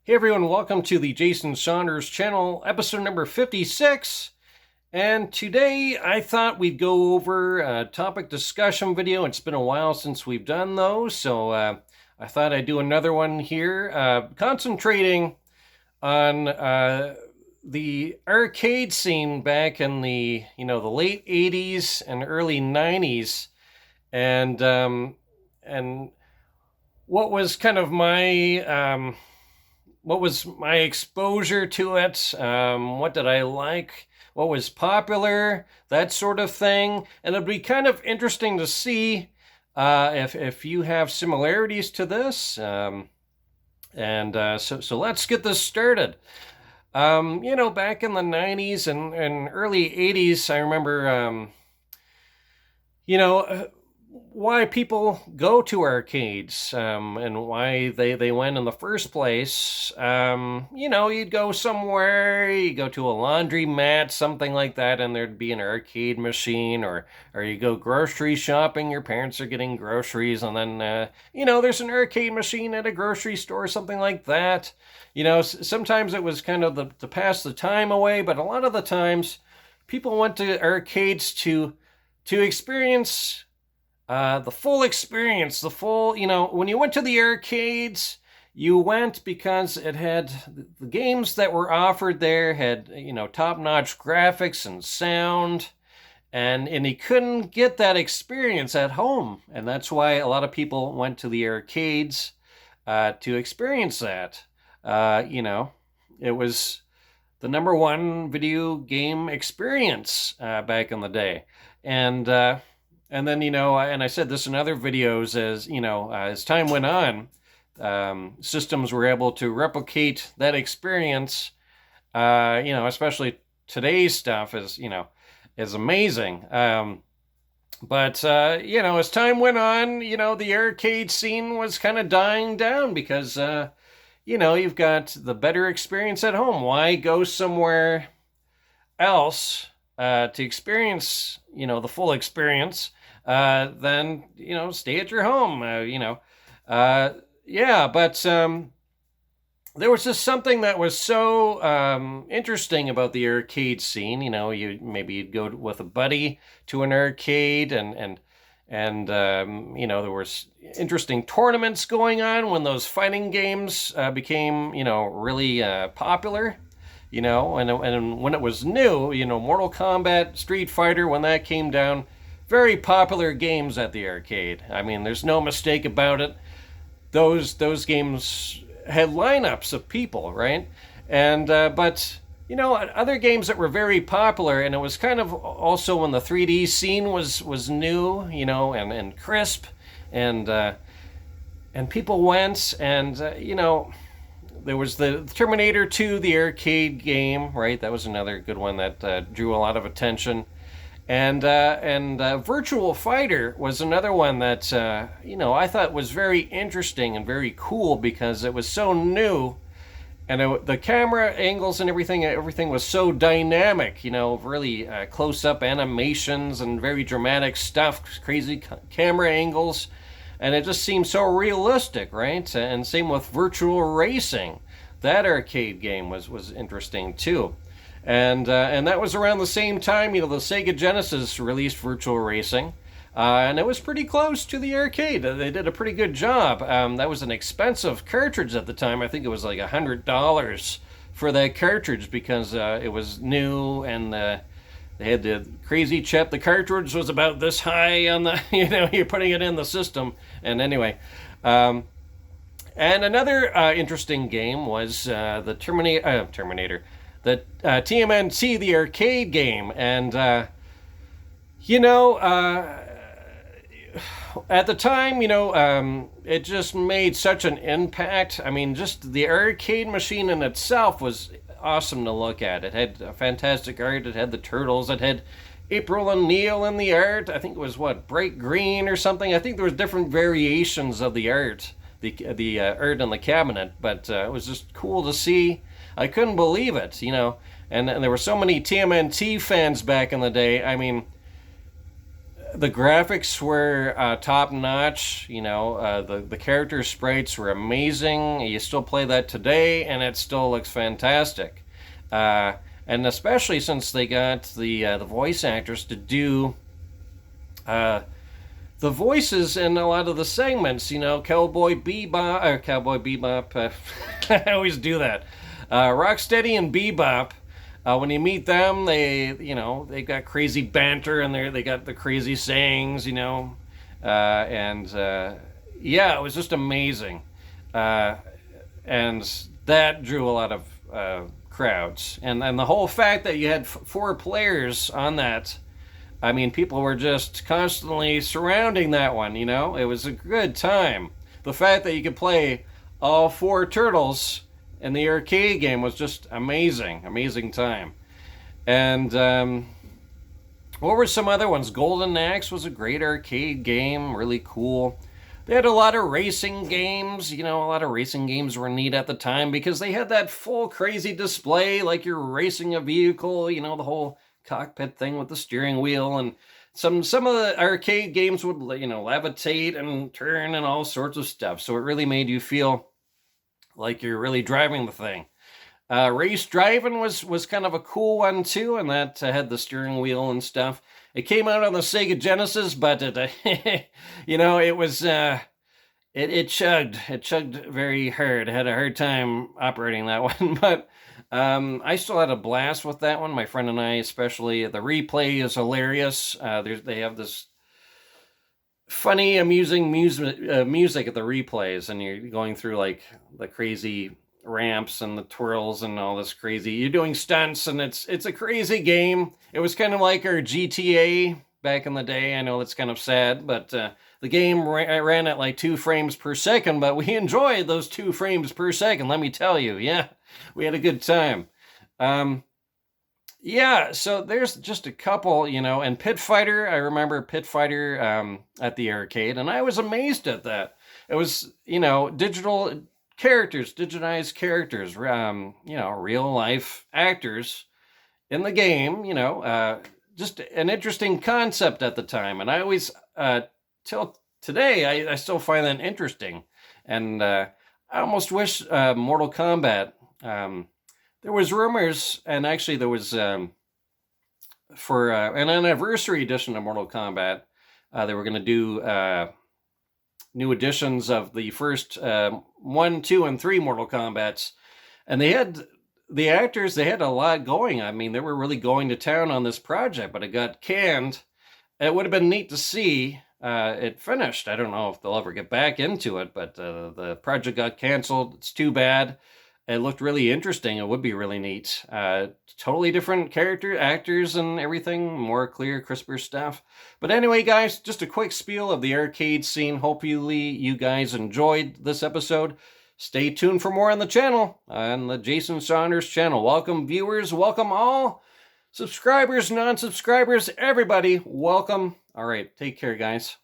Hey everyone, welcome to the Jason Saunders channel, episode number 56. And today I thought we'd go over a topic discussion video. It's been a while since we've done those, so I thought I'd do another one here, concentrating on the arcade scene back in the late 80s and early 90s, and what was kind of what was my exposure to it? What did I like? What was popular? That sort of thing. And it'd be kind of interesting to see if you have similarities to this. So let's get this started. Back in the 90s and early 80s, I remember, why people go to arcades, and why they went in the first place. You'd go somewhere, you go to a laundromat, something like that, and there'd be an arcade machine, or you go grocery shopping, your parents are getting groceries, and then, there's an arcade machine at a grocery store, something like that. Sometimes it was kind of to pass the time away, but a lot of the times people went to arcades to experience the full experience, when you went to the arcades, you went because it had the games that were offered there had, top-notch graphics and sound, and you couldn't get that experience at home. And that's why a lot of people went to the arcades to experience that. It was the number one video game experience back in the day. And then, and I said this in other videos, as time went on, systems were able to replicate that experience. Especially today's stuff is amazing. But as time went on, the arcade scene was kind of dying down because, you've got the better experience at home. Why go somewhere else to experience, the full experience, then, stay at your home, but there was just something that was so interesting about the arcade scene. You'd go with a buddy to an arcade, and there was interesting tournaments going on when those fighting games became, really popular. And when it was new, Mortal Kombat, Street Fighter, when that came down, very popular games at the arcade. I mean, there's no mistake about it. Those games had lineups of people, right? And but other games that were very popular, and it was kind of also when the 3D scene was new, and crisp, and people went, and there was the Terminator 2, the arcade game, right? That was another good one that drew a lot of attention. And Virtual Fighter was another one that, I thought was very interesting and very cool because it was so new. And the camera angles and everything was so dynamic, really close-up animations and very dramatic stuff, crazy camera angles. And it just seemed so realistic, right? And same with Virtual Racing. That arcade game was interesting too. And that was around the same time, the Sega Genesis released Virtual Racing. And it was pretty close to the arcade. They did a pretty good job. That was an expensive cartridge at the time. I think it was like $100 for that cartridge because it was new, and they had the crazy chip. The cartridge was about this high on the, you're putting it in the system. And anyway, and another interesting game was the Terminator. The TMNT, the arcade game. And, at the time, it just made such an impact. I mean, just the arcade machine in itself was awesome to look at. It had fantastic art. It had the turtles. It had April O'Neil in the art. I think it was, bright green or something. I think there was different variations of the art, the art on the cabinet. But it was just cool to see. I couldn't believe it, and there were so many TMNT fans back in the day. I mean, The graphics were top notch. You know, the character sprites were amazing. You still play that today, and it still looks fantastic. Uh, and especially since they got the voice actors to do uh, the voices in a lot of the segments. You know, Cowboy Bebop. I always do that. Rocksteady and Bebop. When you meet them, they got crazy banter and they got the crazy sayings, and yeah, it was just amazing, uh, and that drew a lot of crowds, and the whole fact that you had four players on that. I mean, people were just constantly surrounding that one. It was a good time. The fact that you could play all four turtles in the arcade game was just amazing time. And what were some other ones? Golden Axe was a great arcade game, really cool. They had a lot of racing games. A lot of racing games were neat at the time because they had that full crazy display, like you're racing a vehicle. The whole cockpit thing with the steering wheel, and some of the arcade games would levitate and turn and all sorts of stuff. So it really made you feel like you're really driving the thing. Race driving was kind of a cool one too, and that had the steering wheel and stuff. It came out on the Sega Genesis, but it it was it chugged very hard. I had a hard time operating that one, but I still had a blast with that one. My friend and I, especially. The replay is hilarious. They have this funny, amusing music at the replays, and you're going through like the crazy ramps and the twirls and all this crazy. You're doing stunts, and it's a crazy game. It was kind of like our GTA back in the day. I know that's kind of sad, but the game ran at like 2 frames per second, but we enjoyed those 2 frames per second, let me tell you. Yeah, we had a good time. Yeah, so there's just a couple, and Pit Fighter, I remember Pit Fighter at the arcade, and I was amazed at that. It was, digital characters, digitized characters, real life actors in the game, just an interesting concept at the time. And I always, till today, I still find that interesting. And I almost wish Mortal Kombat, there was rumors, and actually there was, for an anniversary edition of Mortal Kombat, they were going to do new editions of the first 1, 2, and 3 Mortal Kombats. And they had the actors, they had a lot going. I mean, they were really going to town on this project, but it got canned. It would have been neat to see it finished. I don't know if they'll ever get back into it, but the project got canceled. It's too bad. It looked really interesting. It would be really neat. Totally different actors and everything. More clear, crisper stuff. But anyway, guys, just a quick spiel of the arcade scene. Hopefully you guys enjoyed this episode. Stay tuned for more on the channel, on the Jason Saunders channel. Welcome, viewers. Welcome all. Subscribers, non-subscribers, everybody. Welcome. All right, take care, guys.